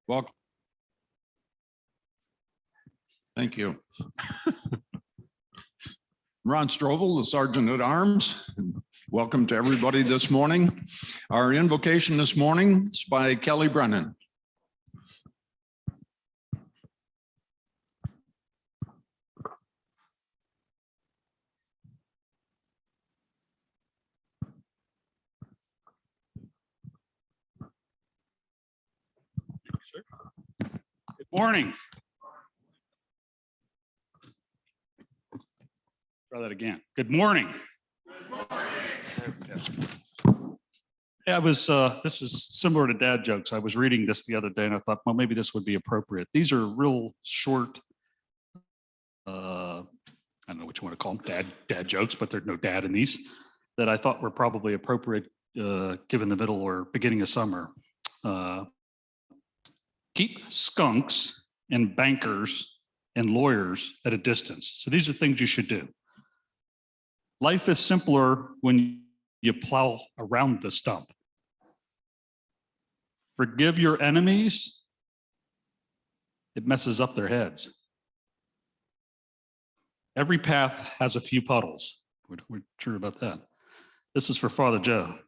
Welcome. Thank you. Ron Strobel, the Sergeant at Arms. Welcome to everybody this morning. Our invocation this morning is by Kelly Brennan. Good morning. Try that again. Good morning. Good morning. Yeah, this is similar to dad jokes. I was reading this the other day and I thought, well, maybe this would be appropriate. These are real short, I don't know what you want to call them, dad jokes, but there's no dad in these that I thought were probably appropriate given the middle or beginning of summer. Keep skunks and bankers and lawyers at a distance. So these are things you should do. Life is simpler when you plow around the stump. Forgive your enemies. It messes up their heads. Every path has a few puddles. We're true about that. This is for Father Joe.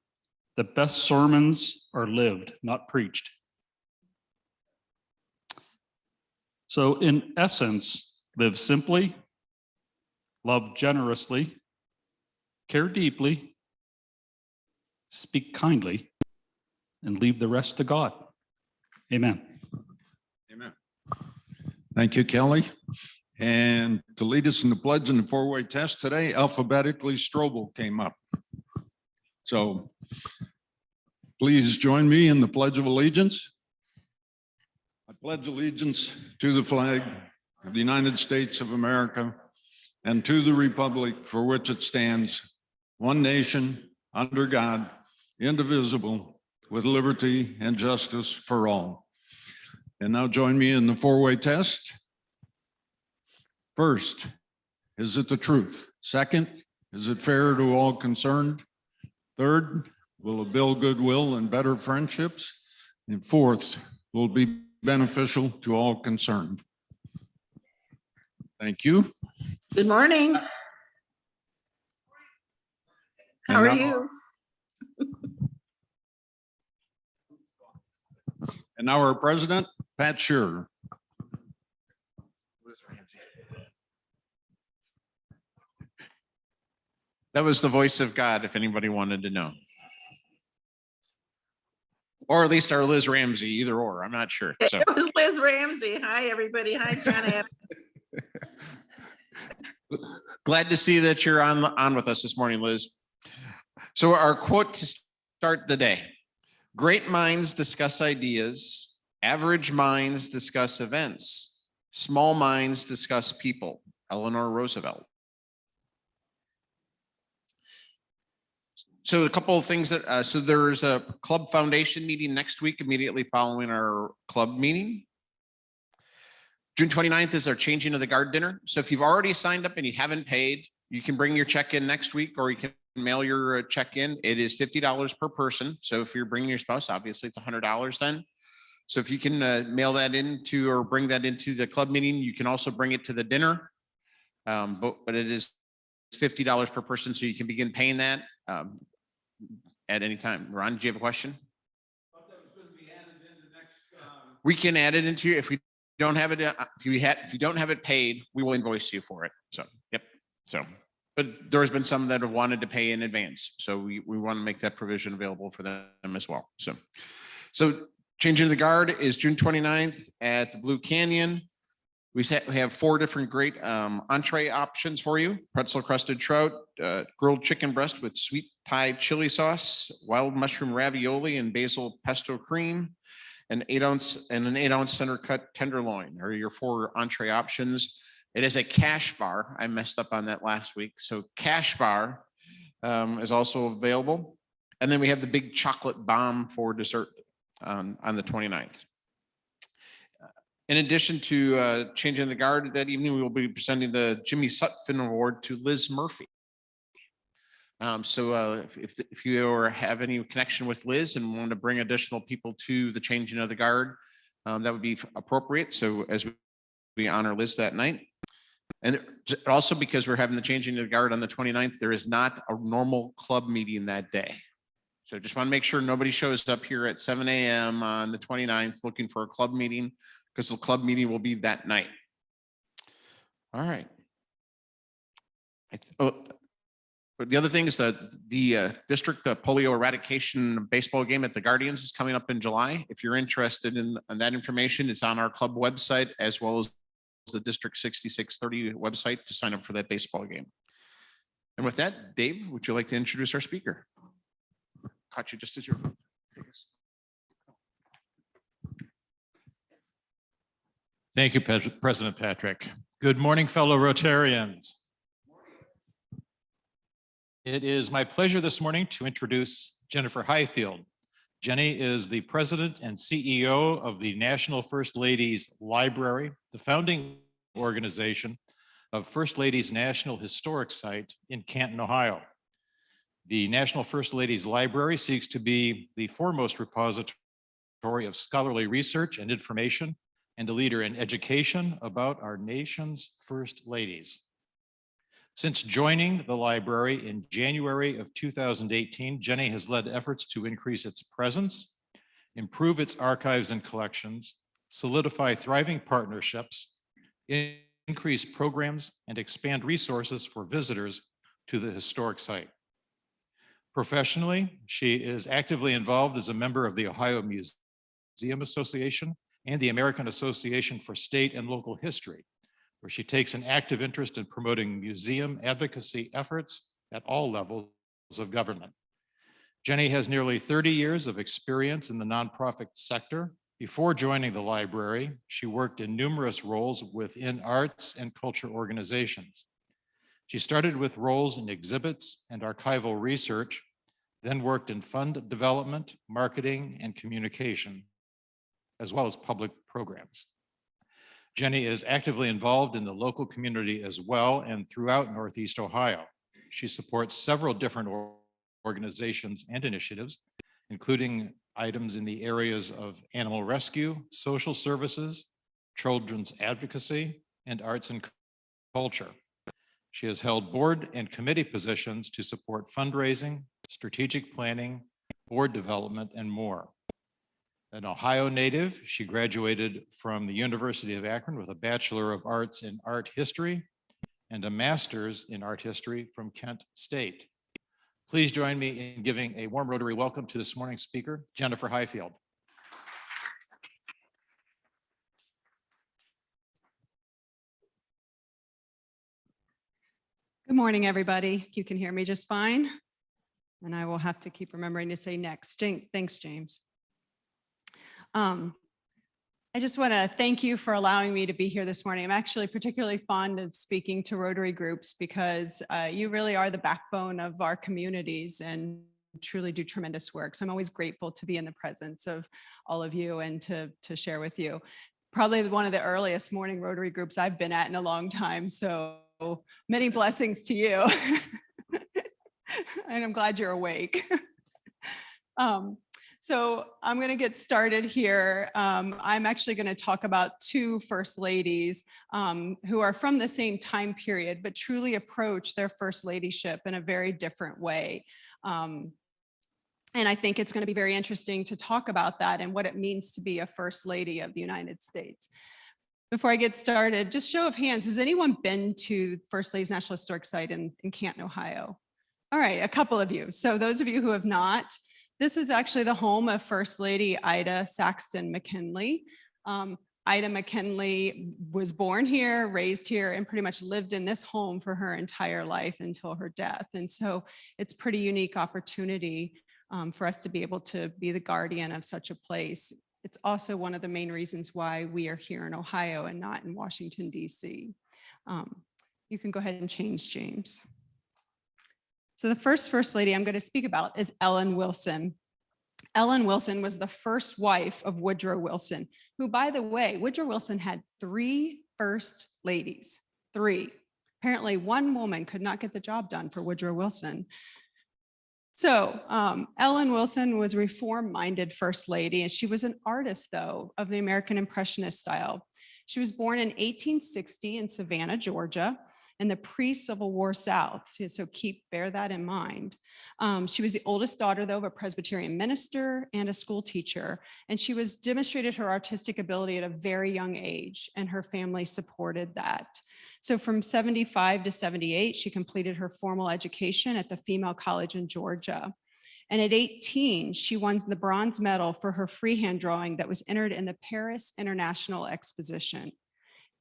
The best sermons are lived, not preached. So in essence, live simply, love generously, care deeply, speak kindly, and leave the rest to God. Amen. Amen. Thank you, Kelly. And to lead us in the pledge and the four-way test today, alphabetically, Strobel came up. So please join me in the Pledge of Allegiance. I pledge allegiance to the flag of the United States of America and to the republic for which it stands, one nation, under God, indivisible, with liberty and justice for all. And now join me in the four-way test. First, is it the truth? Second, is it fair to all concerned? Third, will it build goodwill and better friendships? And fourth, will it be beneficial to all concerned? Thank you. Good morning. How are you? And now our president, Pat Shearer. That was the voice of God, if anybody wanted to know. Or at least our Liz Ramsey, either or, I'm not sure. So. It was Liz Ramsey. Hi, everybody. Hi, John Adams. Glad to see that you're on with us this morning, Liz. So our quote to start the day: great minds discuss ideas, average minds discuss events, small minds discuss people. Eleanor Roosevelt. So a couple of things that, so there's a club foundation meeting next week, immediately following our club meeting. June 29th is our changing of the guard dinner. So if you've already signed up and you haven't paid, you can bring your check in next week, or you can mail your check in. It is $50 per person. So if you're bringing your spouse, obviously it's $100 then. So if you can mail that into or bring that into the club meeting, you can also bring it to the dinner. But it is $50 per person. So you can begin paying that at any time. Ron, do you have a question? I thought that was going to be added in the next. We can add it into you if we don't have it. If you don't have it paid, we will invoice you for it. So, yep. So, but there has been some that have wanted to pay in advance. So we want to make that provision available for them as well. So changing the guard is June 29th at the Blue Canyon. We have 4 different great entree options for you: pretzel crusted trout, grilled chicken breast with sweet Thai chili sauce, wild mushroom ravioli and basil pesto cream, and an 8-ounce center cut tenderloin are your 4 entree options. It is a cash bar. I messed up on that last week. So cash bar is also available. And then we have the big chocolate bomb for dessert on the 29th. In addition to changing the guard that evening, we will be presenting the Jimmy Sutphin Award to Liz Murphy. If you have any connection with Liz and want to bring additional people to the changing of the guard, that would be appropriate. So as we honor Liz that night. And also because we're having the changing of the guard on the 29th, there is not a normal club meeting that day. So just want to make sure nobody shows up here at 7 a.m. on the 29th looking for a club meeting, because the club meeting will be that night. All right. But the other thing is that the district polio eradication baseball game at the Guardians is coming up in July. If you're interested in that information, it's on our club website as well as the District 6630 website to sign up for that baseball game. And with that, Dave, would you like to introduce our speaker? Caught you just as you're. Thank you, President Patrick. Good morning, fellow Rotarians. It is my pleasure this morning to introduce Jennifer Highfield. Jenny is the president and CEO of the National First Ladies Library, the founding organization of First Ladies National Historic Site in Canton, Ohio. The National First Ladies Library seeks to be the foremost repository of scholarly research and information and a leader in education about our nation's First Ladies. Since joining the library in January of 2018, Jenny has led efforts to increase its presence, improve its archives and collections, solidify thriving partnerships, increase programs, and expand resources for visitors to the historic site. Professionally, she is actively involved as a member of the Ohio Museum Association and the American Association for State and Local History, where she takes an active interest in promoting museum advocacy efforts at all levels of government. Jenny has nearly 30 years of experience in the nonprofit sector. Before joining the library, she worked in numerous roles within arts and culture organizations. She started with roles in exhibits and archival research, then worked in fund development, marketing, and communication, as well as public programs. Jenny is actively involved in the local community as well and throughout Northeast Ohio. She supports several different organizations and initiatives, including items in the areas of animal rescue, social services, children's advocacy, and arts and culture. She has held board and committee positions to support fundraising, strategic planning, board development, and more. An Ohio native, she graduated from the University of Akron with a Bachelor of Arts in Art History and a Master's in Art History from Kent State. Please join me in giving a warm Rotary welcome to this morning's speaker, Jennifer Highfield. Good morning, everybody. You can hear me just fine. And I will have to keep remembering to say next. Thanks, James. I just want to thank you for allowing me to be here this morning. I'm actually particularly fond of speaking to Rotary groups because you really are the backbone of our communities and truly do tremendous work. So I'm always grateful to be in the presence of all of you and to share with you. Probably one of the earliest morning Rotary groups I've been at in a long time. So many blessings to you. And I'm glad you're awake. So I'm going to get started here. I'm actually going to talk about two first ladies who are from the same time period, but truly approach their first ladyship in a very different way. And I think it's going to be very interesting to talk about that and what it means to be a first lady of the United States. Before I get started, just show of hands, has anyone been to First Ladies National Historic Site in Canton, Ohio? All right, a couple of you. So those of you who have not, this is actually the home of First Lady Ida Saxton McKinley. Ida McKinley was born here, raised here, and pretty much lived in this home for her entire life until her death. And so it's a pretty unique opportunity for us to be able to be the guardian of such a place. It's also one of the main reasons why we are here in Ohio and not in Washington, D.C. You can go ahead and change, James. So the first lady I'm going to speak about is Ellen Wilson. Ellen Wilson was the first wife of Woodrow Wilson, who, by the way, Woodrow Wilson had 3 first ladies, 3. Apparently one woman could not get the job done for Woodrow Wilson. So Ellen Wilson was a reform-minded First Lady, and she was an artist, though, of the American Impressionist style. She was born in 1860 in Savannah, Georgia, in the pre-Civil War South. So bear that in mind. She was the oldest daughter, though, of a Presbyterian minister and a school teacher, and she demonstrated her artistic ability at a very young age, and her family supported that. So from 75 to 78, she completed her formal education at the Female College in Georgia. And at 18, she won the bronze medal for her freehand drawing that was entered in the Paris International Exposition,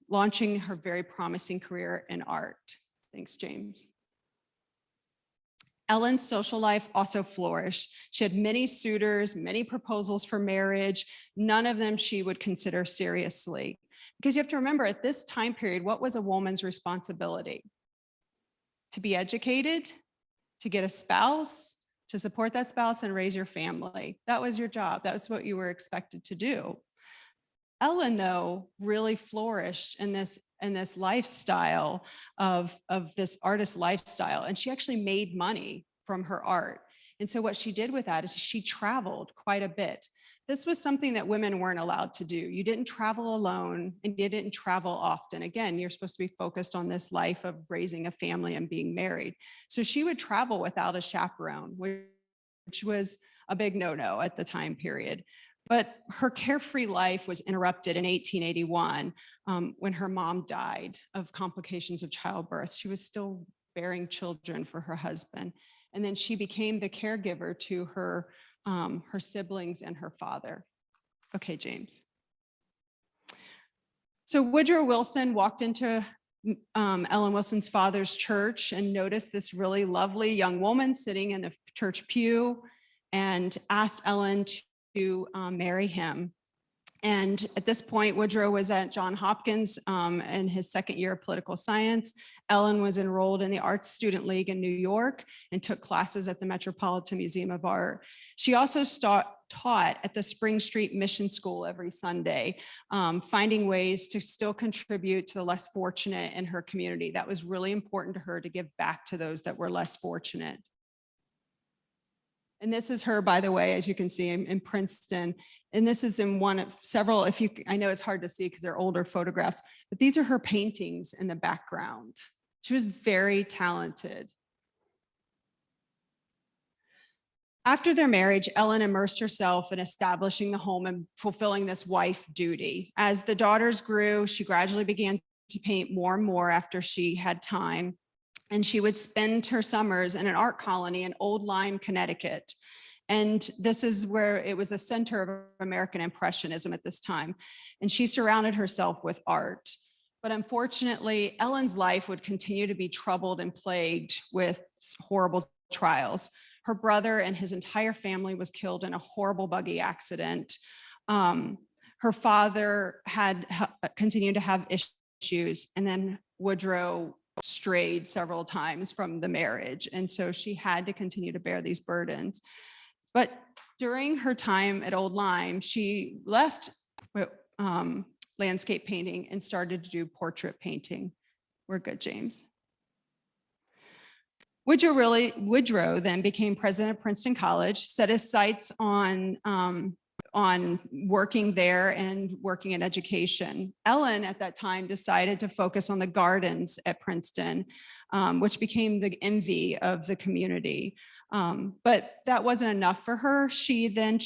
launching her very promising career in art. Thanks, James. Ellen's social life also flourished. She had many suitors, many proposals for marriage. None of them she would consider seriously. Because you have to remember, at this time period, what was a woman's responsibility? To be educated, to get a spouse, to support that spouse and raise your family. That was your job. That was what you were expected to do. Ellen, though, really flourished in this lifestyle of this artist lifestyle, and she actually made money from her art. And so what she did with that is she traveled quite a bit. This was something that women weren't allowed to do. You didn't travel alone, and you didn't travel often. Again, you're supposed to be focused on this life of raising a family and being married. So she would travel without a chaperone, which was a big no-no at the time period. But her carefree life was interrupted in 1881 when her mom died of complications of childbirth. She was still bearing children for her husband. And then she became the caregiver to her siblings and her father. Okay, James. So Woodrow Wilson walked into Ellen Wilson's father's church and noticed this really lovely young woman sitting in a church pew and asked Ellen to marry him. And at this point, Woodrow was at Johns Hopkins in his second year of political science. Ellen was enrolled in the Arts Student League in New York and took classes at the Metropolitan Museum of Art. She also taught at the Spring Street Mission School every Sunday, finding ways to still contribute to the less fortunate in her community. That was really important to her, to give back to those that were less fortunate. And this is her, by the way, as you can see, in Princeton. And this is in one of several, I know it's hard to see because they're older photographs, but these are her paintings in the background. She was very talented. After their marriage, Ellen immersed herself in establishing the home and fulfilling this wife duty. As the daughters grew, she gradually began to paint more and more after she had time. And she would spend her summers in an art colony in Old Lyme, Connecticut. And this is where it was the center of American Impressionism at this time. And she surrounded herself with art. But unfortunately, Ellen's life would continue to be troubled and plagued with horrible trials. Her brother and his entire family was killed in a horrible buggy accident. Her father had continued to have issues, and then Woodrow strayed several times from the marriage. And so she had to continue to bear these burdens. But during her time at Old Lyme, she left landscape painting and started to do portrait painting. We're good, James. Woodrow then became president of Princeton College, set his sights on working there and working in education. Ellen at that time decided to focus on the gardens at Princeton, which became the envy of the community. But that wasn't enough for her. She then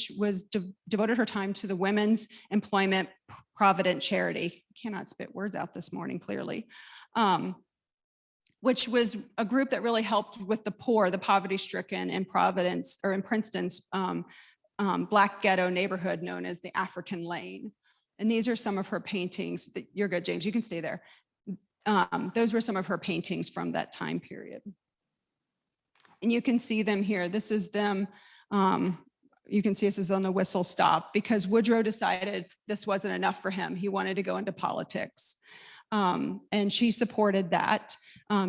devoted her time to the Women's Employment Provident Charity. I cannot spit words out this morning, clearly. Which was a group that really helped with the poor, the poverty-stricken in Providence, or in Princeton's Black ghetto neighborhood known as the African Lane. And these are some of her paintings. You're good, James, you can stay there. Those were some of her paintings from that time period. And you can see them here. This is them. You can see this is on the whistle stop because Woodrow decided this wasn't enough for him. He wanted to go into politics. And she supported that.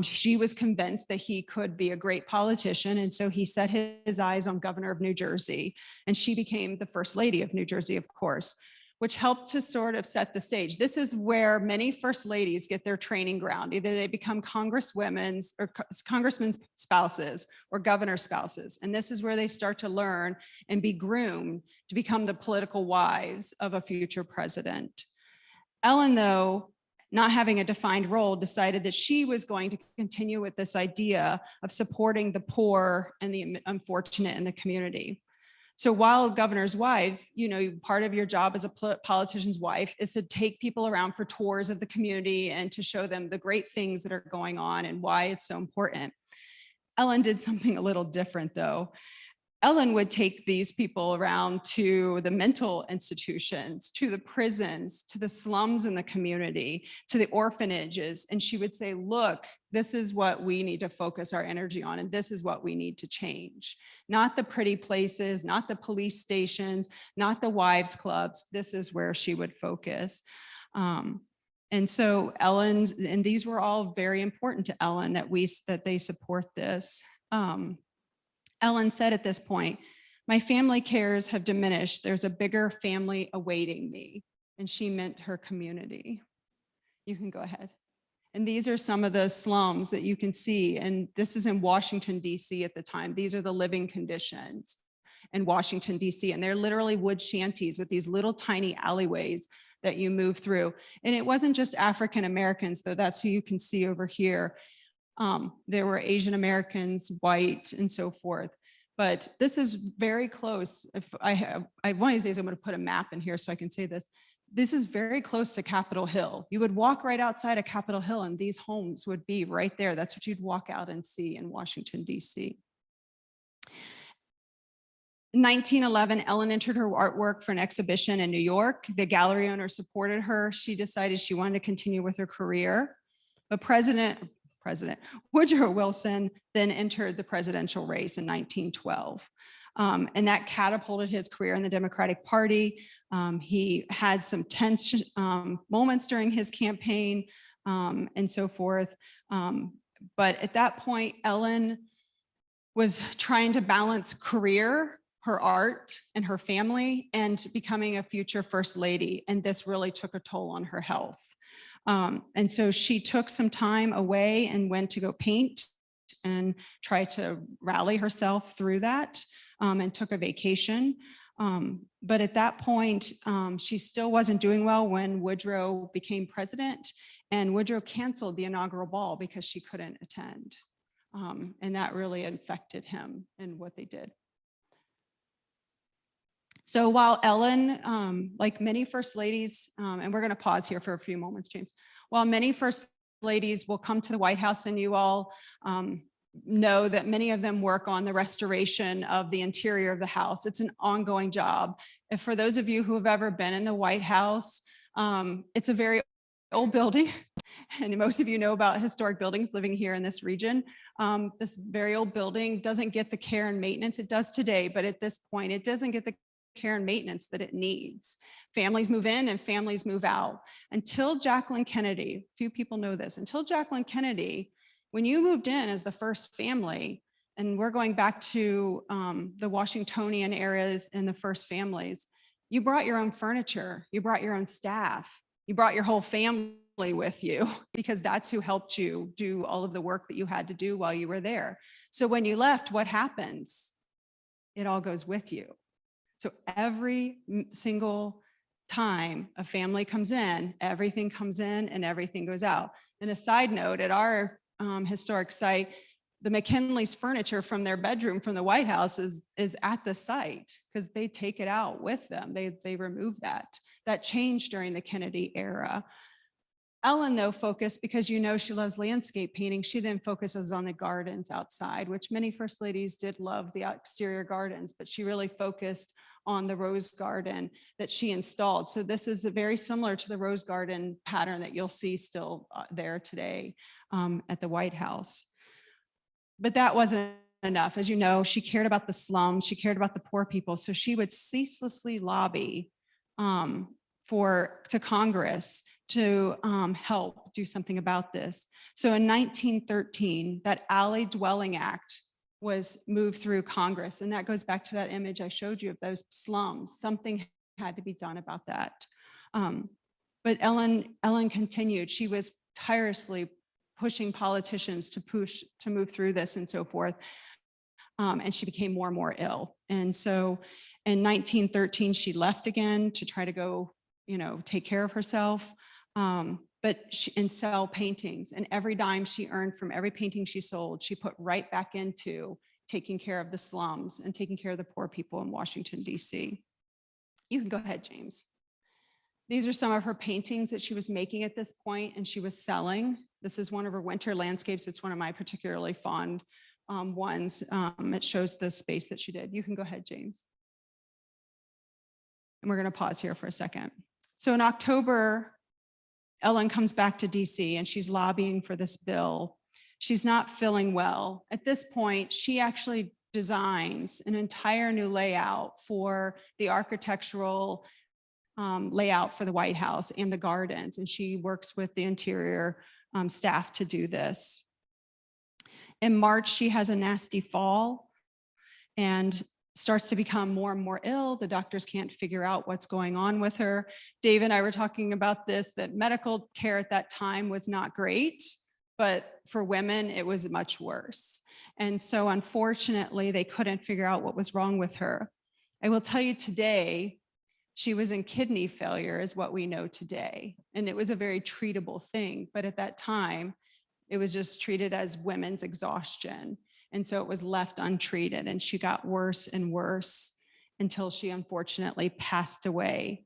She was convinced that he could be a great politician. And so he set his eyes on governor of New Jersey, and she became the first lady of New Jersey, of course. which helped to sort of set the stage. This is where many first ladies get their training ground. Either they become congresswomen's or congressmen's spouses or governor spouses. And this is where they start to learn and be groomed to become the political wives of a future president. Ellen, though, not having a defined role, decided that she was going to continue with this idea of supporting the poor and the unfortunate in the community. So while governor's wife, you know, part of your job as a politician's wife is to take people around for tours of the community and to show them the great things that are going on and why it's so important. Ellen did something a little different, though. Ellen would take these people around to the mental institutions, to the prisons, to the slums in the community, to the orphanages. And she would say, look, this is what we need to focus our energy on, and this is what we need to change. Not the pretty places, not the police stations, not the wives clubs. This is where she would focus. And so Ellen, and these were all very important to Ellen that they support this. Ellen said at this point, my family cares have diminished. There's a bigger family awaiting me. And she meant her community. You can go ahead. And these are some of the slums that you can see. And this is in Washington, D.C. at the time. These are the living conditions in Washington, D.C. And they're literally wood shanties with these little tiny alleyways that you move through. And it wasn't just African Americans, though that's who you can see over here. There were Asian Americans, white, and so forth. But this is very close. If one of these days, I'm going to put a map in here so I can say this. This is very close to Capitol Hill. You would walk right outside of Capitol Hill and these homes would be right there. That's what you'd walk out and see in Washington, D.C. In 1911, Ellen entered her artwork for an exhibition in New York. The gallery owner supported her. She decided she wanted to continue with her career. But President Woodrow Wilson then entered the presidential race in 1912. And that catapulted his career in the Democratic Party. He had some tense moments during his campaign and so forth. But at that point, Ellen was trying to balance career, her art, and her family, and becoming a future first lady. And this really took a toll on her health. And so she took some time away and went to go paint and try to rally herself through that, and took a vacation. But at that point, she still wasn't doing well when Woodrow became president, and Woodrow canceled the inaugural ball because she couldn't attend. And that really affected him and what they did. So while Ellen, like many first ladies, and we're going to pause here for a few moments, James, while many first ladies will come to the White House, and you all know that many of them work on the restoration of the interior of the house. It's an ongoing job. And for those of you who have ever been in the White House, it's a very old building. And most of you know about historic buildings living here in this region. This very old building doesn't get the care and maintenance it does today, but at this point, it doesn't get the care and maintenance that it needs. Families move in and families move out. Until Jacqueline Kennedy, few people know this, until Jacqueline Kennedy, when you moved in as the first family, and we're going back to the Washingtonian areas and the first families, you brought your own furniture, you brought your own staff, you brought your whole family with you, because that's who helped you do all of the work that you had to do while you were there. So when you left, what happens? It all goes with you. So every single time a family comes in, everything comes in and everything goes out. And a side note, at our historic site, the McKinley's furniture from their bedroom from the White House is at the site because they take it out with them. They remove that. That changed during the Kennedy era. Ellen, though, focused, because you know she loves landscape painting, she then focuses on the gardens outside, which many first ladies did love the exterior gardens, but she really focused on the rose garden that she installed. So this is very similar to the rose garden pattern that you'll see still there today at the White House. But that wasn't enough. As you know, she cared about the slums, she cared about the poor people. So she would ceaselessly lobby to Congress to help do something about this. So in 1913, that Alley Dwelling Act was moved through Congress. And that goes back to that image I showed you of those slums. Something had to be done about that. But Ellen continued. She was tirelessly pushing politicians to move through this and so forth. And she became more and more ill. And so in 1913, she left again to try to go, take care of herself. And sell paintings, and every dime she earned from every painting she sold, she put right back into taking care of the slums and taking care of the poor people in Washington, D.C. You can go ahead, James. These are some of her paintings that she was making at this point and she was selling. This is one of her winter landscapes. It's one of my particularly fond ones. It shows the space that she did. You can go ahead, James. And we're going to pause here for a second. So in October, Ellen comes back to DC and she's lobbying for this bill. She's not feeling well. At this point, she actually designs an entire new layout for the architectural layout for the White House and the gardens. And she works with the interior staff to do this. In March, she has a nasty fall and starts to become more and more ill. The doctors can't figure out what's going on with her. Dave and I were talking about this, that medical care at that time was not great, but for women, it was much worse. And so unfortunately, they couldn't figure out what was wrong with her. I will tell you today, she was in kidney failure is what we know today. And it was a very treatable thing. But at that time, it was just treated as women's exhaustion. And so it was left untreated and she got worse and worse until she unfortunately passed away.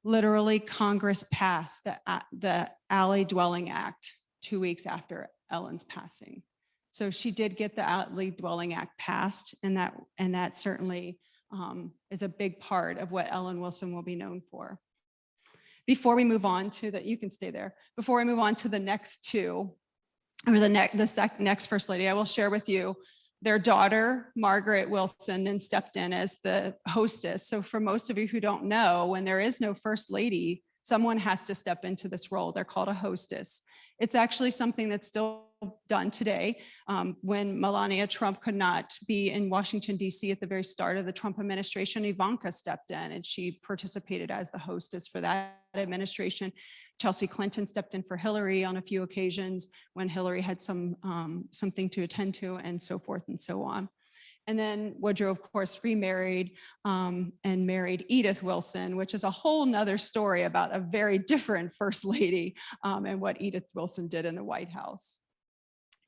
Literally, Congress passed the Alley Dwelling Act 2 weeks after Ellen's passing. So she did get the Alley Dwelling Act passed, and that certainly is a big part of what Ellen Wilson will be known for. Before we move on to the, you can stay there. Before we move on to the next two, or the next First Lady, I will share with you their daughter, Margaret Wilson, then stepped in as the hostess. So for most of you who don't know, when there is no First Lady, someone has to step into this role. They're called a hostess. It's actually something that's still done today. When Melania Trump could not be in Washington, D.C. at the very start of the Trump administration, Ivanka stepped in and she participated as the hostess for that administration. Chelsea Clinton stepped in for Hillary on a few occasions when Hillary had something to attend to, and so forth and so on. And then Woodrow, of course, remarried and married Edith Wilson, which is a whole nother story about a very different First Lady and what Edith Wilson did in the White House.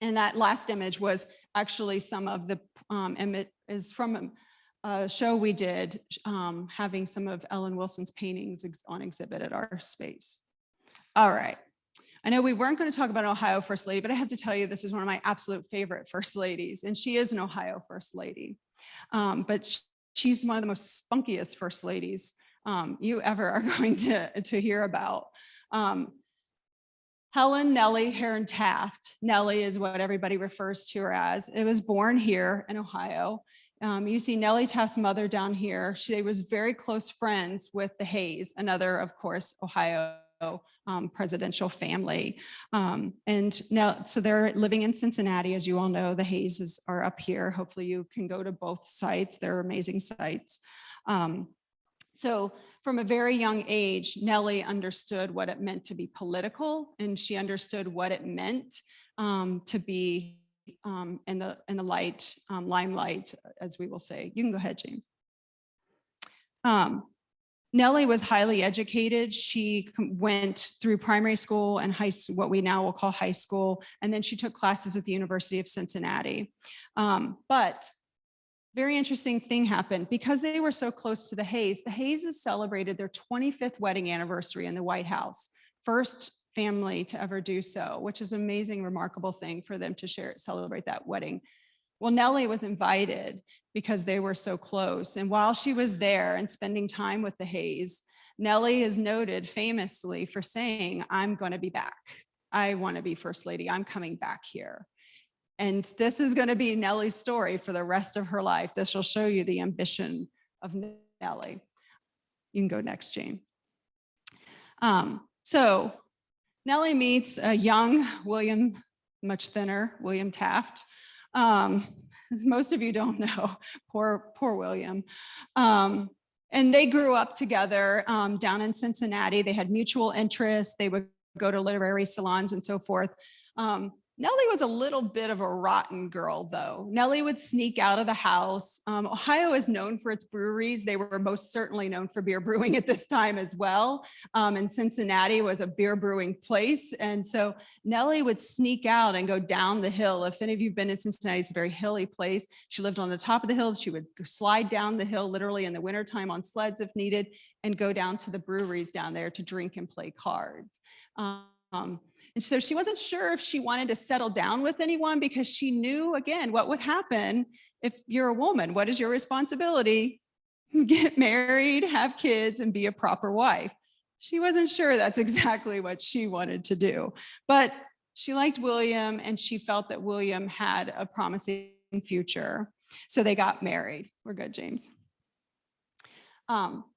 And that last image was actually some of the, it is from a show we did having some of Ellen Wilson's paintings on exhibit at our space. All right. I know we weren't going to talk about an Ohio First Lady, but I have to tell you, this is one of my absolute favorite First Ladies, and she is an Ohio First Lady. But she's one of the most spunkiest First Ladies you ever are going to hear about. Helen Nellie Heron Taft. Nellie is what everybody refers to her as. It was born here in Ohio. You see Nellie Taft's mother down here. She was very close friends with the Hayes, another, of course, Ohio presidential family. And now, so they're living in Cincinnati, as you all know. The Hayeses are up here. Hopefully you can go to both sites. They're amazing sites. So from a very young age, Nellie understood what it meant to be political, and she understood what it meant to be in the limelight, as we will say. You can go ahead, James. Nellie was highly educated. She went through primary school and what we now will call high school, and then she took classes at the University of Cincinnati. But very interesting thing happened. Because they were so close to the Hayeses celebrated their 25th wedding anniversary in the White House. First family to ever do so, which is an amazing, remarkable thing for them to celebrate that wedding. Well, Nellie was invited because they were so close. And while she was there and spending time with the Hayes, Nellie is noted famously for saying, "I'm going to be back. I want to be First Lady. I'm coming back here." And this is going to be Nellie's story for the rest of her life. This will show you the ambition of Nellie. You can go next, Jane. So Nellie meets a young William, much thinner, William Taft. As most of you don't know, poor William. And they grew up together down in Cincinnati. They had mutual interests. They would go to literary salons and so forth. Nellie was a little bit of a rotten girl, though. Nellie would sneak out of the house. Ohio is known for its breweries. They were most certainly known for beer brewing at this time as well. And Cincinnati was a beer brewing place. And so Nellie would sneak out and go down the hill. If any of you have been in Cincinnati, it's a very hilly place. She lived on the top of the hill. She would slide down the hill literally in the wintertime on sleds if needed and go down to the breweries down there to drink and play cards. And so she wasn't sure if she wanted to settle down with anyone because she knew, again, what would happen if you're a woman. What is your responsibility? Get married, have kids, and be a proper wife. She wasn't sure that's exactly what she wanted to do. But she liked William, and she felt that William had a promising future. So they got married. We're good, James.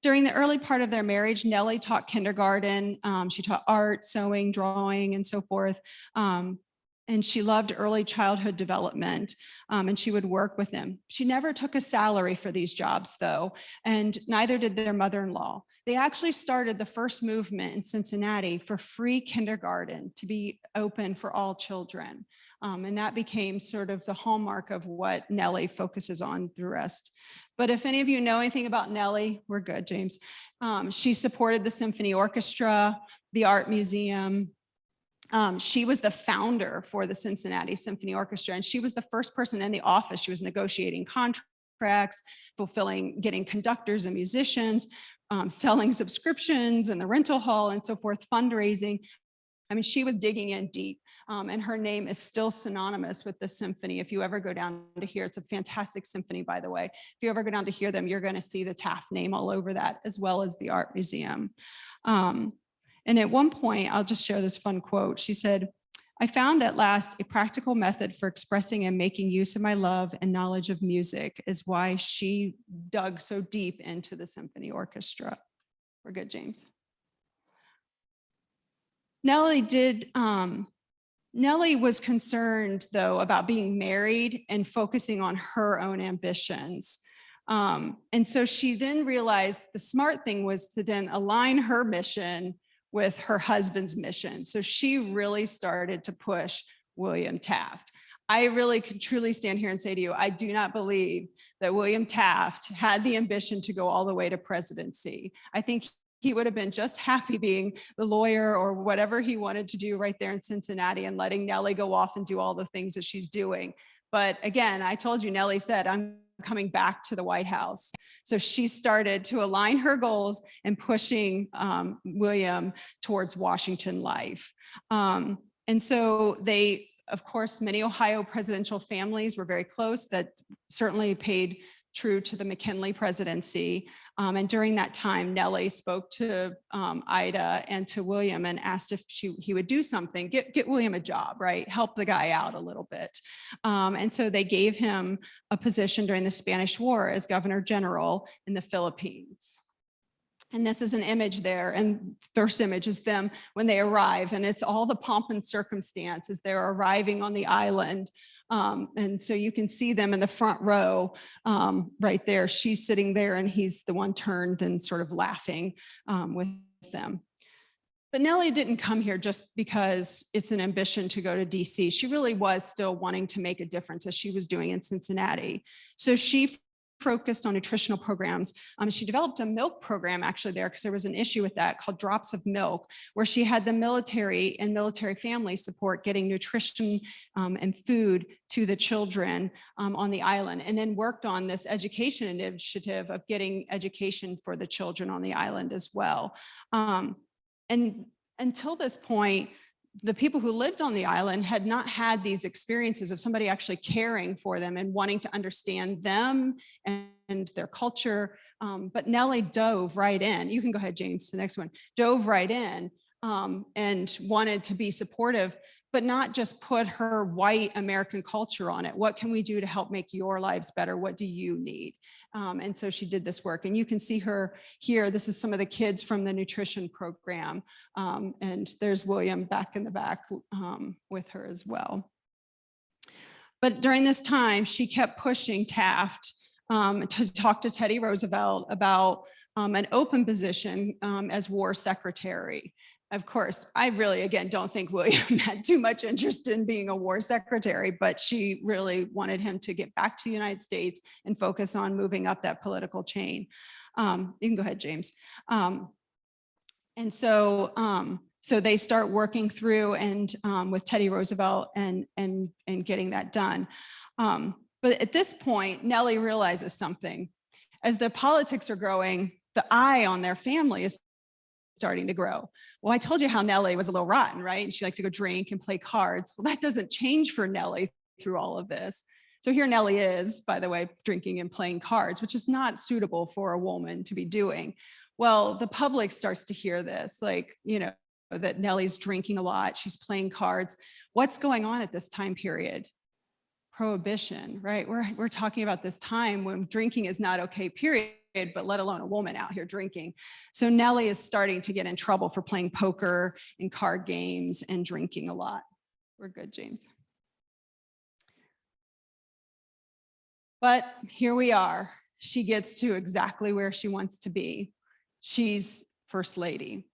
During the early part of their marriage, Nellie taught kindergarten. She taught art, sewing, drawing, and so forth. And she loved early childhood development, and she would work with him. She never took a salary for these jobs, though, and neither did their mother-in-law. They actually started the first movement in Cincinnati for free kindergarten to be open for all children. And that became sort of the hallmark of what Nellie focuses on the rest. But if any of you know anything about Nellie, we're good, James. She supported the symphony orchestra, the art museum. She was the founder for the Cincinnati Symphony Orchestra, and she was the first person in the office. She was negotiating contracts, getting conductors and musicians, selling subscriptions and the rental hall and so forth, fundraising. I mean, she was digging in deep. And her name is still synonymous with the symphony. If you ever go down to hear, it's a fantastic symphony, by the way. If you ever go down to hear them, you're going to see the Taft name all over that, as well as the art museum. And at one point, I'll just share this fun quote. She said, "I found at last a practical method for expressing and making use of my love and knowledge of music," is why she dug so deep into the symphony orchestra. We're good, James. Nellie was concerned, though, about being married and focusing on her own ambitions. And so she then realized the smart thing was to then align her mission with her husband's mission. So she really started to push William Taft. I really can truly stand here and say to you, I do not believe that William Taft had the ambition to go all the way to presidency. I think he would have been just happy being the lawyer or whatever he wanted to do right there in Cincinnati and letting Nellie go off and do all the things that she's doing. But again, I told you, Nellie said, "I'm coming back to the White House." So she started to align her goals and pushing William towards Washington life. And so they, of course, many Ohio presidential families were very close that certainly paid true to the McKinley presidency. And during that time, Nellie spoke to Ida and to William and asked if he would do something, get William a job, right? Help the guy out a little bit. And so they gave him a position during the Spanish War as Governor General in the Philippines. And this is an image there, and first image is them when they arrive, and it's all the pomp and circumstance as they're arriving on the island. And so you can see them in the front row right there. She's sitting there and he's the one turned and sort of laughing with them. But Nellie didn't come here just because it's an ambition to go to DC. She really was still wanting to make a difference as she was doing in Cincinnati. So she focused on nutritional programs. She developed a milk program actually there because there was an issue with that called Drops of Milk, where she had the military and military family support getting nutrition and food to the children on the island, and then worked on this education initiative of getting education for the children on the island as well. And until this point, the people who lived on the island had not had these experiences of somebody actually caring for them and wanting to understand them and their culture. But Nellie dove right in. You can go ahead, James, to the next one. Dove right in and wanted to be supportive, but not just put her white American culture on it. What can we do to help make your lives better? What do you need? And so she did this work. And you can see her here. This is some of the kids from the nutrition program. And there's William back in the back with her as well. But during this time, she kept pushing Taft to talk to Teddy Roosevelt about an open position as war secretary. Of course, I really, again, don't think William had too much interest in being a war secretary, but she really wanted him to get back to the United States and focus on moving up that political chain. You can go ahead, James. And so, so they start working through and with Teddy Roosevelt and getting that done. But at this point, Nellie realizes something. As the politics are growing, the eye on their family is starting to grow. Well, I told you how Nellie was a little rotten, right? And she liked to go drink and play cards. Well, that doesn't change for Nellie through all of this. So here Nellie is, by the way, drinking and playing cards, which is not suitable for a woman to be doing. Well, the public starts to hear this, like, you know, that Nellie's drinking a lot, she's playing cards. What's going on at this time period? Prohibition, right? We're talking about this time when drinking is not okay, period, but let alone a woman out here drinking. So Nellie is starting to get in trouble for playing poker and card games and drinking a lot. We're good, James. But here we are. She gets to exactly where she wants to be. She's First Lady.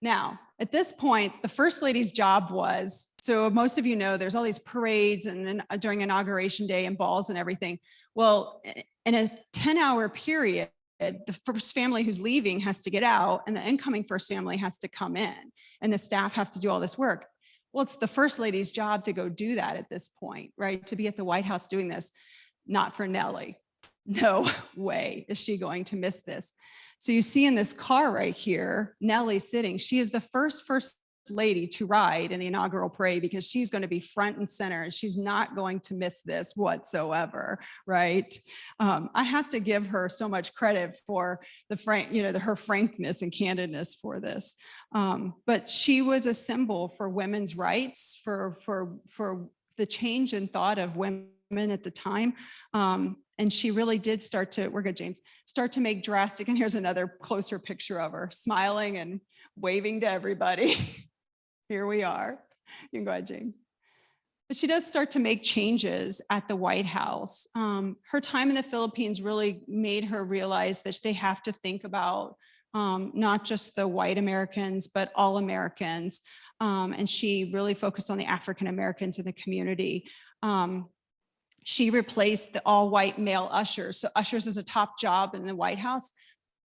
Now, at this point, the First Lady's job was, so most of you know, there's all these parades and during Inauguration Day and balls and everything. Well, in a 10-hour period, the first family who's leaving has to get out and the incoming first family has to come in and the staff have to do all this work. Well, it's the First Lady's job to go do that at this point, right? To be at the White House doing this, not for Nellie. No way is she going to miss this. So you see in this car right here, Nellie sitting, she is the first lady to ride in the inaugural parade because she's going to be front and center and she's not going to miss this whatsoever, right? I have to give her so much credit for the her frankness and candidness for this. But she was a symbol for women's rights, for the change in thought of women at the time. And she really did start to, we're good, James, start to make drastic, and here's another closer picture of her smiling and waving to everybody. Here we are. You can go ahead, James. But she does start to make changes at the White House. Her time in the Philippines really made her realize that they have to think about not just the white Americans, but all Americans. And she really focused on the African Americans in the community. She replaced the all-white male ushers. So ushers is a top job in the White House.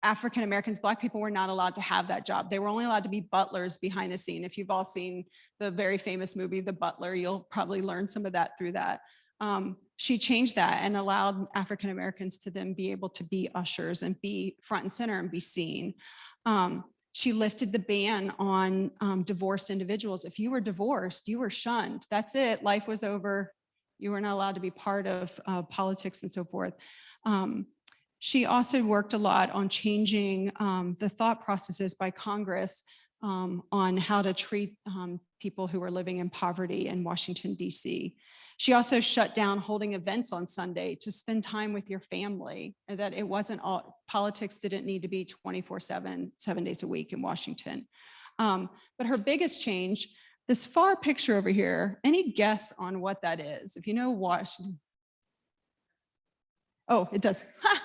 African Americans, Black people were not allowed to have that job. They were only allowed to be butlers behind the scene. If you've all seen the very famous movie, The Butler, you'll probably learn some of that through that. She changed that and allowed African Americans to then be able to be ushers and be front and center and be seen. She lifted the ban on divorced individuals. If you were divorced, you were shunned. That's it. Life was over. You were not allowed to be part of politics and so forth. She also worked a lot on changing the thought processes by Congress on how to treat people who were living in poverty in Washington, D.C. She also shut down holding events on Sunday to spend time with your family, and that it wasn't all, politics didn't need to be 24/7, 7 days a week in Washington. But her biggest change, this far picture over here, any guess on what that is? If you know Washington. Oh, it does. Ha!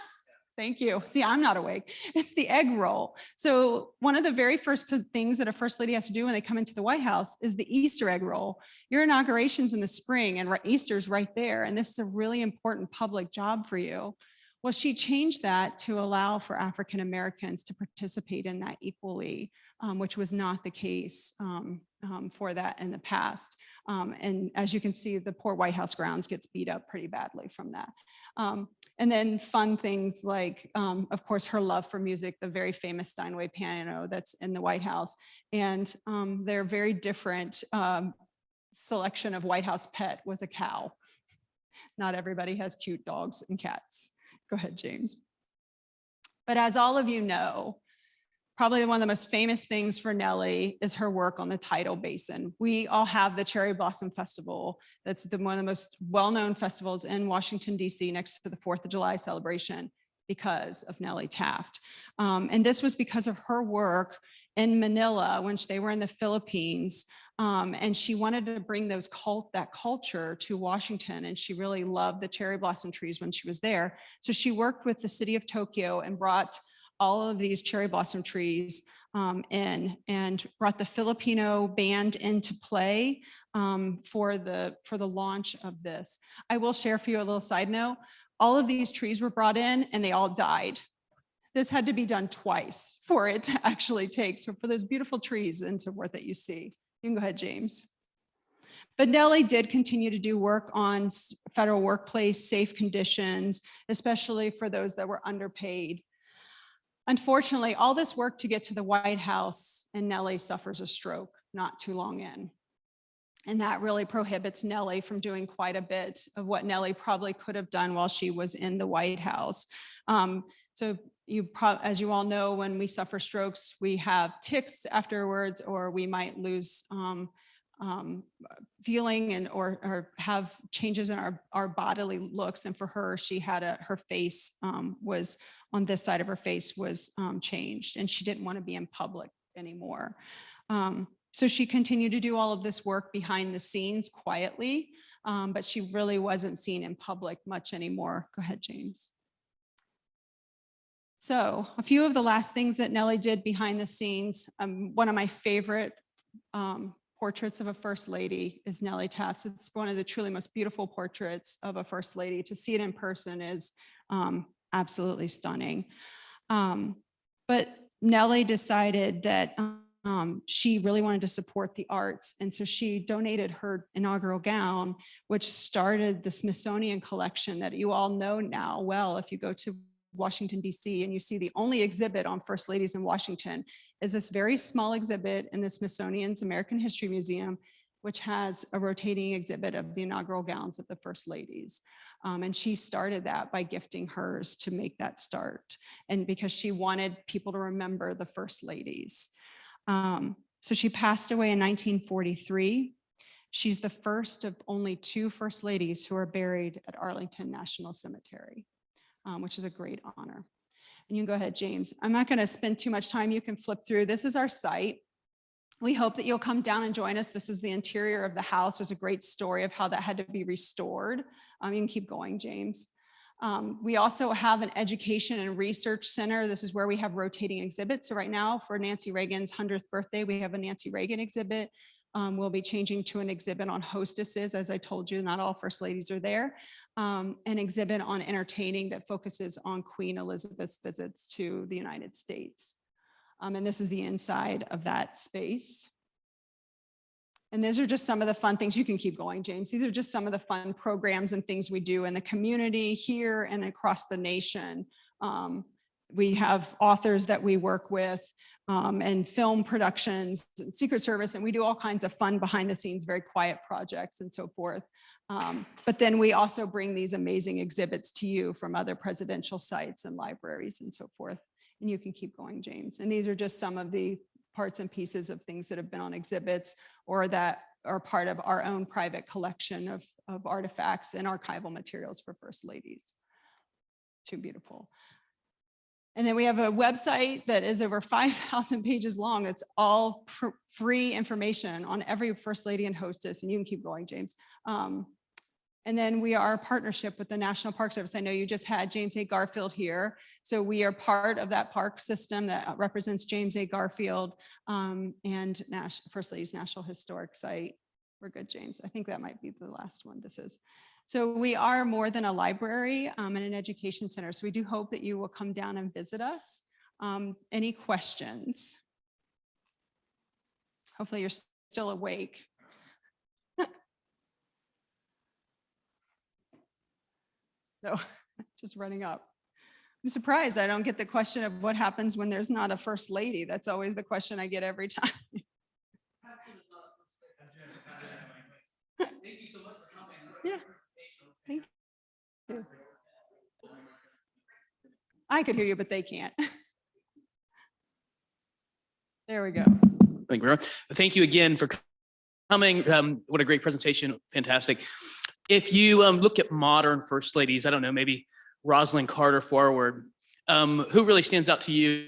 Thank you. See, I'm not awake. It's the egg roll. So one of the very first things that a first lady has to do when they come into the White House is the Easter egg roll. Your inauguration's in the spring and Easter's right there. And this is a really important public job for you. Well, she changed that to allow for African Americans to participate in that equally, which was not the case for that in the past. And as you can see, the poor White House grounds gets beat up pretty badly from that. And then fun things like, of course, her love for music, the very famous Steinway piano that's in the White House. And their very different selection of White House pet was a cow. Not everybody has cute dogs and cats. Go ahead, James. But as all of you know, probably one of the most famous things for Nellie is her work on the Tidal Basin. We all have the Cherry Blossom Festival. That's one of the most well-known festivals in Washington, D.C. next to the 4th of July celebration because of Nellie Taft. And this was because of her work in Manila when they were in the Philippines. And she wanted to bring that culture to Washington. And she really loved the cherry blossom trees when she was there. So she worked with the city of Tokyo and brought all of these cherry blossom trees in and brought the Filipino band into play for the launch of this. I will share for you a little side note. All of these trees were brought in and they all died. This had to be done twice for it to actually take. So for those beautiful trees and so forth that you see. You can go ahead, James. But Nellie did continue to do work on federal workplace safe conditions, especially for those that were underpaid. Unfortunately, all this work to get to the White House, and Nellie suffers a stroke not too long in. And that really prohibits Nellie from doing quite a bit of what Nellie probably could have done while she was in the White House. So as you all know, when we suffer strokes, we have tics afterwards, or we might lose feeling and or have changes in our bodily looks. And for her, she had her face was on this side of her face was changed, and she didn't want to be in public anymore. So she continued to do all of this work behind the scenes quietly, but she really wasn't seen in public much anymore. Go ahead, James. So a few of the last things that Nellie did behind the scenes, one of my favorite portraits of a first lady is Nellie Taft's. It's one of the truly most beautiful portraits of a first lady. To see it in person is absolutely stunning. But Nellie decided that she really wanted to support the arts. And so she donated her inaugural gown, which started the Smithsonian collection that you all know now well. If you go to Washington, D.C., and you see the only exhibit on First Ladies in Washington is this very small exhibit in the Smithsonian's American History Museum, which has a rotating exhibit of the inaugural gowns of the First Ladies. And she started that by gifting hers to make that start. And because she wanted people to remember the First Ladies. So she passed away in 1943. She's the first of only 2 First Ladies who are buried at Arlington National Cemetery, which is a great honor. And you can go ahead, James. I'm not going to spend too much time. You can flip through. This is our site. We hope that you'll come down and join us. This is the interior of the house. There's a great story of how that had to be restored. You can keep going, James. We also have an education and research center. This is where we have rotating exhibits. So right now for Nancy Reagan's 100th birthday, we have a Nancy Reagan exhibit. We'll be changing to an exhibit on hostesses. As I told you, not all First Ladies are there. An exhibit on entertaining that focuses on Queen Elizabeth's visits to the United States. And this is the inside of that space. And these are just some of the fun things. You can keep going, James. These are just some of the fun programs and things we do in the community here and across the nation. We have authors that we work with and film productions and Secret Service, and we do all kinds of fun behind the scenes, very quiet projects and so forth. But then we also bring these amazing exhibits to you from other presidential sites and libraries and so forth. And you can keep going, James. And these are just some of the parts and pieces of things that have been on exhibits or that are part of our own private collection of artifacts and archival materials for First Ladies. Too beautiful. And then we have a website that is over 5,000 pages long. It's all free information on every First Lady and hostess. And you can keep going, James. And then we are a partnership with the National Park Service. I know you just had James A. Garfield here. So we are part of that park system that represents James A. Garfield and First Lady's National Historic Site. We're good, James. I think that might be the last one this is. So we are more than a library and an education center. So we do hope that you will come down and visit us. Any questions? Hopefully you're still awake. No, just running up. I'm surprised I don't get the question of what happens when there's not a First Lady. That's always the question I get every time. Thank you so much for coming. Yeah, thank you. I could hear you, but they can't. There we go. Thank you, Mayor. Thank you again for coming. What a great presentation. Fantastic. If you look at modern First Ladies, I don't know, maybe Rosalind Carter forward, who really stands out to you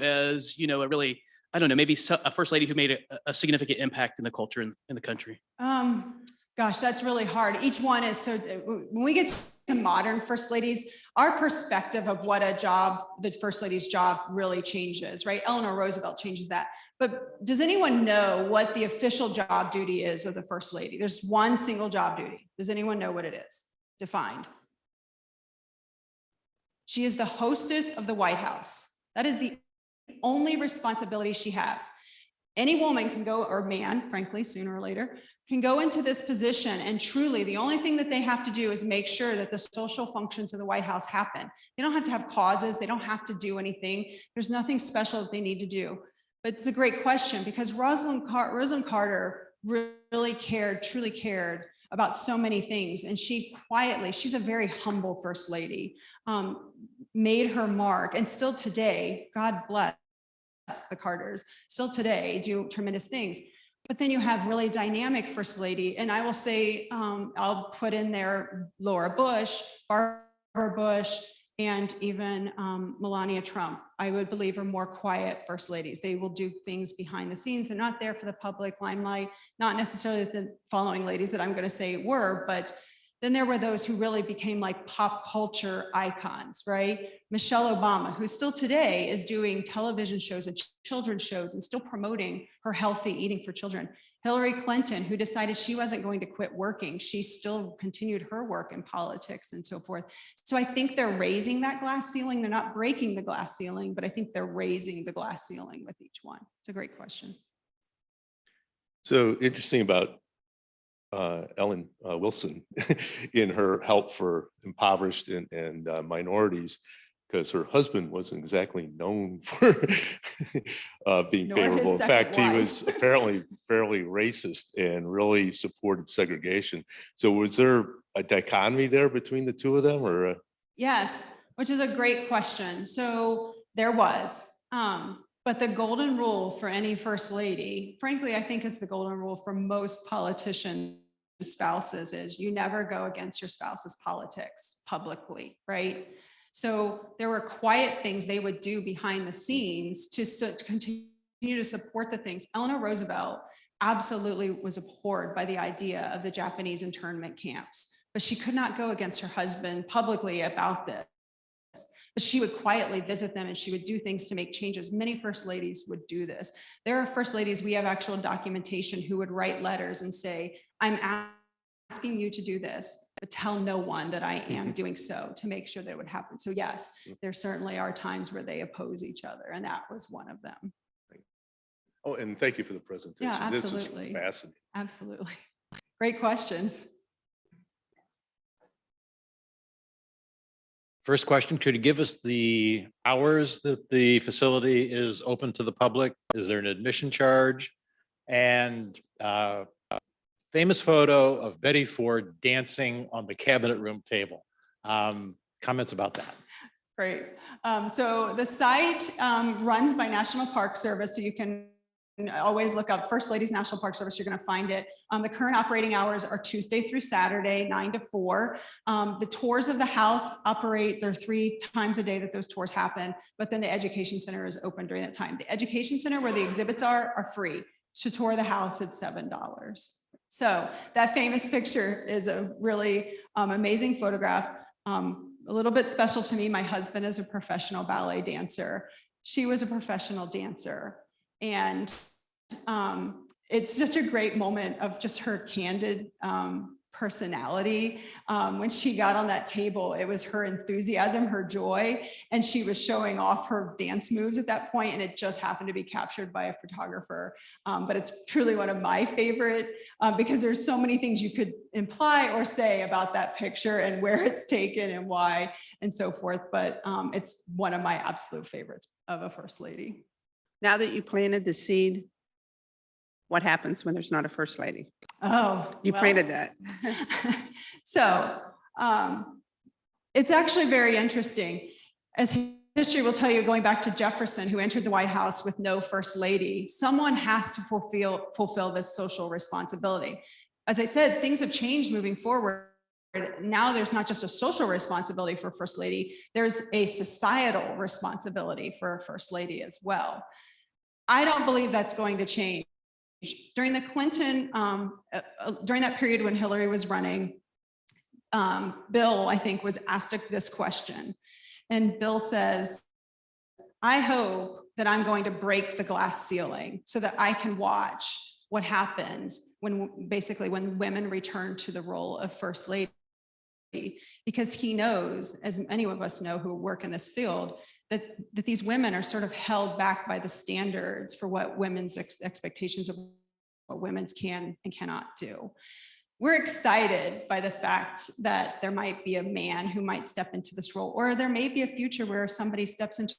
as, you know, a really, I don't know, maybe a First Lady who made a significant impact in the culture in the country? Gosh, that's really hard. Each one is so, when we get to modern First Ladies, our perspective of what a job, the first lady's job really changes, right? Eleanor Roosevelt changes that. But does anyone know what the official job duty is of the first lady? There's one single job duty. Does anyone know what it is? Defined. She is the hostess of the White House. That is the only responsibility she has. Any woman can go, or man, frankly, sooner or later, can go into this position, and truly the only thing that they have to do is make sure that the social functions of the White House happen. They don't have to have causes. They don't have to do anything. There's nothing special that they need to do. But it's a great question, because Rosalind Carter really cared, truly cared about so many things. And she quietly, she's a very humble first lady, made her mark, and still today, God bless the Carters, still today do tremendous things. But then you have really dynamic first lady, and I will say, I'll put in there Laura Bush, Barbara Bush, and even Melania Trump, I would believe, are more quiet first ladies. They will do things behind the scenes. They're not there for the public limelight, not necessarily the following ladies that I'm going to say were, but then there were those who really became like pop culture icons, right? Michelle Obama, who still today is doing television shows and children's shows and still promoting her healthy eating for children. Hillary Clinton, who decided she wasn't going to quit working. She still continued her work in politics and so forth. So I think they're raising that glass ceiling. They're not breaking the glass ceiling, but I think they're raising the glass ceiling with each one. It's a great question. So interesting about Ellen Wilson in her help for impoverished and minorities, because her husband wasn't exactly known for being Nor his favorable. In second fact, he wife. was apparently fairly racist and really supported segregation. So was there a dichotomy there between the two of them, or? Yes, which is a great question. So there was, but the golden rule for any first lady, frankly, I think it's the golden rule for most politicians' spouses, is you never go against your spouse's politics publicly, right? So there were quiet things they would do behind the scenes to continue to support the things. Eleanor Roosevelt absolutely was abhorred by the idea of the Japanese internment camps, but she could not go against her husband publicly about this. But she would quietly visit them and she would do things to make changes. Many first ladies would do this. There are first ladies, we have actual documentation, who would write letters and say, I'm asking you to do this, but tell no one that I am doing so, to make sure that it would happen. So yes, there certainly are times where they oppose each other, and that was one of them. Oh, and thank you for the presentation. Yeah, absolutely. This is fascinating. Absolutely. Great questions. First question, could you give us the hours that the facility is open to the public? Is there an admission charge? And famous photo of Betty Ford dancing on the cabinet room table. Comments about that? Great. So the site runs by National Park Service, so you can always look up First Ladies National Park Service. You're going to find it. The current operating hours are Tuesday through Saturday, 9 to 4. The tours of the house operate. There are 3 times a day that those tours happen, but then the education center is open during that time. The education center, where the exhibits are free. To tour the house, it's $7. So that famous picture is a really amazing photograph. A little bit special to me. My husband is a professional ballet dancer. She was a professional dancer. And it's just a great moment of just her candid personality. When she got on that table, it was her enthusiasm, her joy, and she was showing off her dance moves at that point, and it just happened to be captured by a photographer. But it's truly one of my favorite, because there's so many things you could imply or say about that picture and where it's taken and why and so forth. But it's one of my absolute favorites of a first lady. Now that you planted the seed, what happens when there's not a first lady? Oh, You well. planted that. So it's actually very interesting. As history will tell you, going back to Jefferson, who entered the White House with no first lady, someone has to fulfill this social responsibility. As I said, things have changed moving forward. Now there's not just a social responsibility for first lady, there's a societal responsibility for a first lady as well. I don't believe that's going to change. During the Clinton, during that period when Hillary was running, Bill, I think, was asked this question. And Bill says, I hope that I'm going to break the glass ceiling so that I can watch what happens when women return to the role of first lady. Because he knows, as many of us know who work in this field, that these women are sort of held back by the standards for what women's expectations of what women can and cannot do. We're excited by the fact that there might be a man who might step into this role, or there may be a future where somebody steps into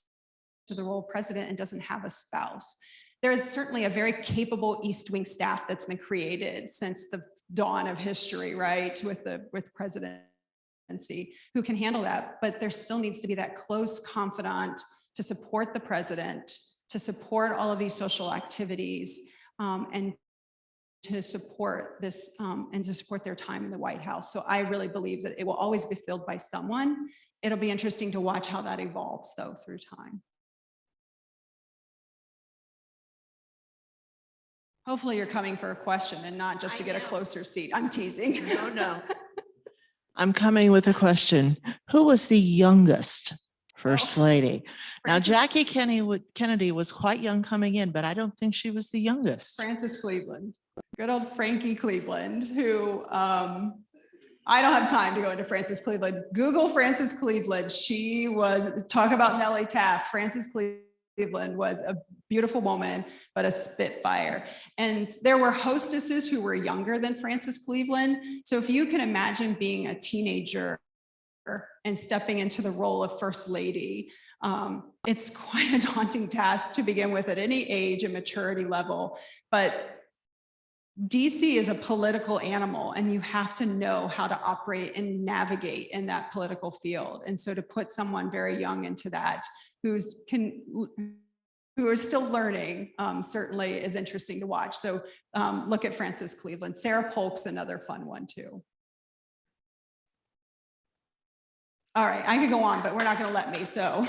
the role of president and doesn't have a spouse. There is certainly a very capable East Wing staff that's been created since the dawn of history, right, with presidency, who can handle that. But there still needs to be that close confidant to support the president, to support all of these social activities, and to support this and to support their time in the White House. So I really believe that it will always be filled by someone. It'll be interesting to watch how that evolves, though, through time. Hopefully you're coming for a question and not just to get a closer seat. I'm teasing. No. I'm coming with a question. Who was the youngest First Lady? Now, Jackie Kennedy was quite young coming in, but I don't think she was the youngest. Frances Cleveland, good old Frankie Cleveland, who I don't have time to go into Frances Cleveland. Google Frances Cleveland. She was, talk about Nellie Taft. Frances Cleveland was a beautiful woman, but a spitfire. And there were hostesses who were younger than Frances Cleveland. So if you can imagine being a teenager and stepping into the role of First Lady, it's quite a daunting task to begin with at any age and maturity level. But DC is a political animal, and you have to know how to operate and navigate in that political field. And so to put someone very young into that, who are still learning, certainly is interesting to watch. So look at Frances Cleveland. Sarah Polk's another fun one too. All right, I could go on, but we're not going to let me, so.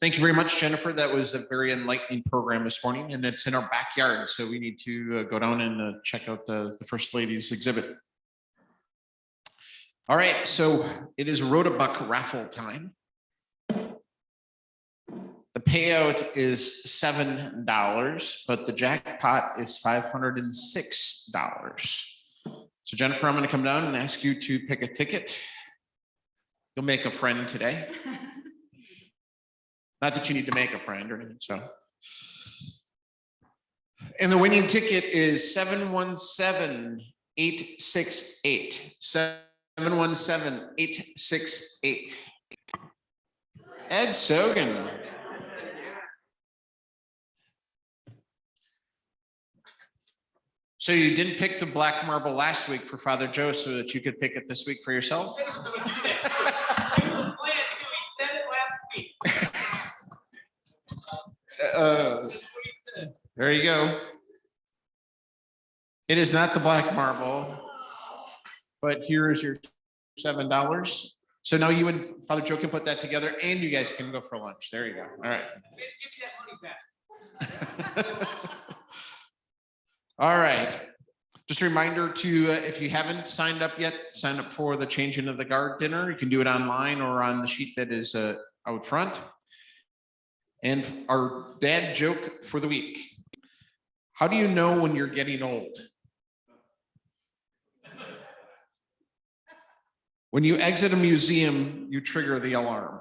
Thank you very much, Jennifer. That was a very enlightening program this morning, and it's in our backyard. So we need to go down and check out the First Lady's exhibit. All right, so it is Rot-a-Buck raffle time. The payout is $7, but the jackpot is $506. So Jennifer, I'm going to come down and ask you to pick a ticket. You'll make a friend today. Not that you need to make a friend or anything, so. And the winning ticket is 717868. 717868. Ed Sogan. So you didn't pick the black marble last week for Father Joe so that you could pick it this week for yourself? There you go. It is not the black marble, but here is your $7. So now you and Father Joe can put that together, and you guys can go for lunch. There you go. All right. All right. Just a reminder to, if you haven't signed up yet, sign up for the changing of the guard dinner. You can do it online or on the sheet that is out front. And our dad joke for the week. How do you know when you're getting old? When you exit a museum, you trigger the alarm.